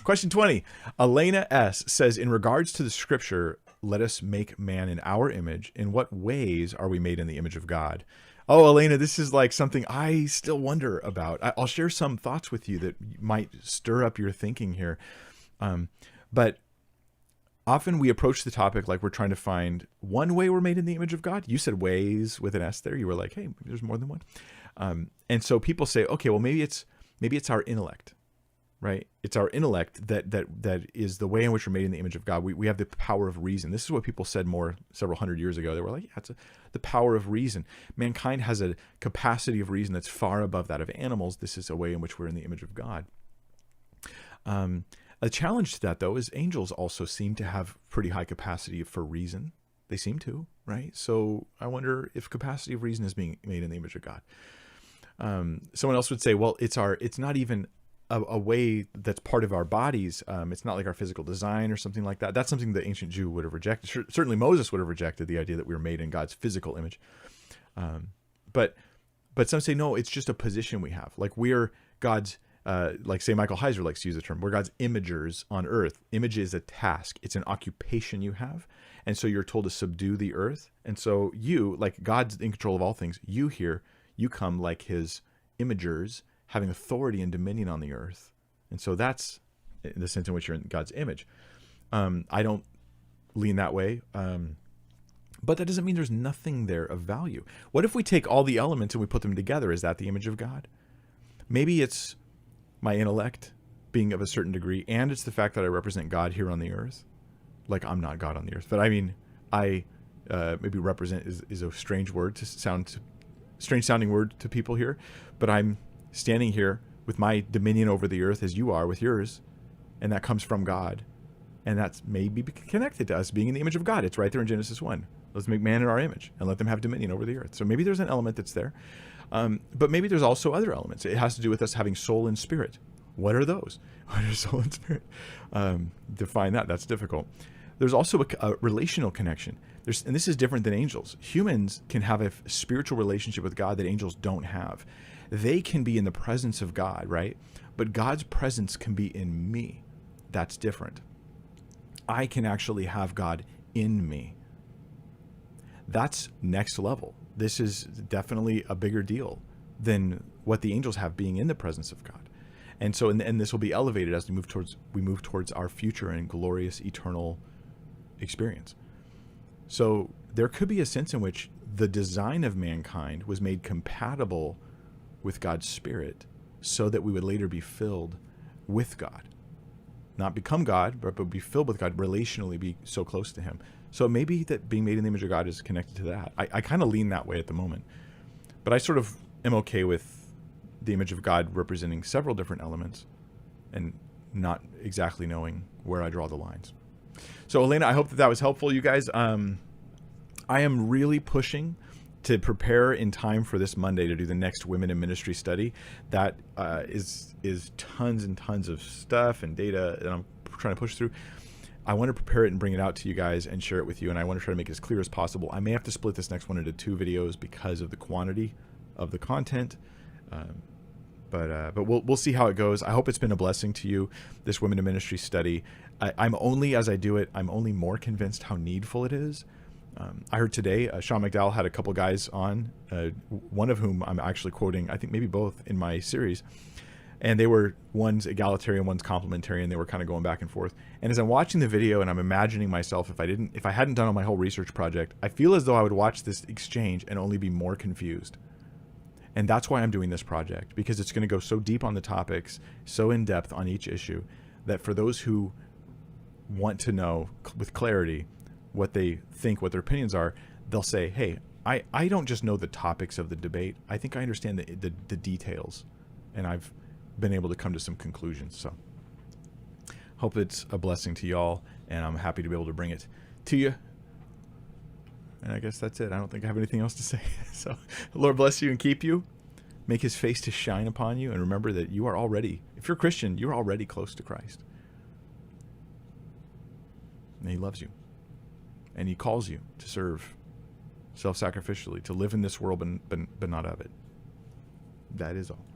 Question 20. Elena S. says, in regards to the scripture, let us make man in our image. In what ways are we made in the image of God? Oh, Elena, this is like something I still wonder about. I'll share some thoughts with you that might stir up your thinking here. But often we approach the topic like we're trying to find one way we're made in the image of God. You said ways with an S there. You were like, hey, maybe there's more than one. And so people say, okay, well, maybe it's our intellect. Right? It's our intellect that is the way in which we're made in the image of God. We have the power of reason. This is what people said several hundred years ago. They were like, yeah, it's the power of reason. Mankind has a capacity of reason that's far above that of animals. This is a way in which we're in the image of God. A challenge to that, though, is angels also seem to have pretty high capacity for reason. They seem to, right? So I wonder if capacity of reason is being made in the image of God. Someone else would say, well, it's not even a way that's part of our bodies. It's not like our physical design or something like that. That's something the ancient Jew would have rejected. Certainly Moses would have rejected the idea that we were made in God's physical image. But some say, no, it's just a position we have. Like we're God's, like say Michael Heiser likes to use the term, we're God's imagers on earth. Image is a task. It's an occupation you have. And so you're told to subdue the earth. And so you, like God's in control of all things, you come like his imagers, having authority and dominion on the earth. And so that's the sense in which you're in God's image. I don't lean that way. But that doesn't mean there's nothing there of value. What if we take all the elements and we put them together? Is that the image of God? Maybe it's my intellect being of a certain degree, and it's the fact that I represent God here on the earth. Like I'm not God on the earth, but I mean, maybe represent is a strange word to sound, strange sounding word to people here, but I'm standing here with my dominion over the earth as you are with yours, and that comes from God, and that's maybe connected to us being in the image of God. It's right there in Genesis 1. Let's make man in our image and let them have dominion over the earth. So maybe there's an element that's there, but maybe there's also other elements. It has to do with us having soul and spirit. What are those? What are soul and spirit? Define that. That's difficult. There's also a relational connection. And this is different than angels. Humans can have a spiritual relationship with God that angels don't have. They can be in the presence of God, right? But God's presence can be in me. That's different. I can actually have God in me. That's next level. This is definitely a bigger deal than what the angels have being in the presence of God. And so, and this will be elevated as we move towards our future and glorious eternal experience. So there could be a sense in which the design of mankind was made compatible with God's Spirit so that we would later be filled with God. Not become God, but be filled with God, relationally be so close to him. So maybe that being made in the image of God is connected to that. I kind of lean that way at the moment. But I sort of am okay with the image of God representing several different elements and not exactly knowing where I draw the lines. So Elena, I hope that was helpful, you guys. I am really pushing to prepare in time for this Monday to do the next Women in Ministry study. That is tons and tons of stuff and data that I'm trying to push through. I want to prepare it and bring it out to you guys and share it with you, and I want to try to make it as clear as possible. I may have to split this next one into 2 videos because of the quantity of the content, but we'll see how it goes. I hope it's been a blessing to you, this Women in Ministry study. I'm only, as I do it, I'm only more convinced how needful it is. I heard today Sean McDowell had a couple guys on, one of whom I'm actually quoting, I think maybe both in my series, and they were, one's egalitarian, one's complementarian. They were kind of going back and forth. And as I'm watching the video and I'm imagining myself, if I hadn't done my whole research project, I feel as though I would watch this exchange and only be more confused. And that's why I'm doing this project, because it's going to go so deep on the topics, so in depth on each issue, that for those who want to know with clarity what they think, what their opinions are, they'll say, hey, I don't just know the topics of the debate. I think I understand the details, and I've been able to come to some conclusions. So hope it's a blessing to y'all, and I'm happy to be able to bring it to you. And I guess that's it. I don't think I have anything else to say. So the Lord bless you and keep you, make his face to shine upon you, and remember that you are already, if you're a Christian, you're already close to Christ. And he loves you. And he calls you to serve self-sacrificially, to live in this world but not of it. That is all.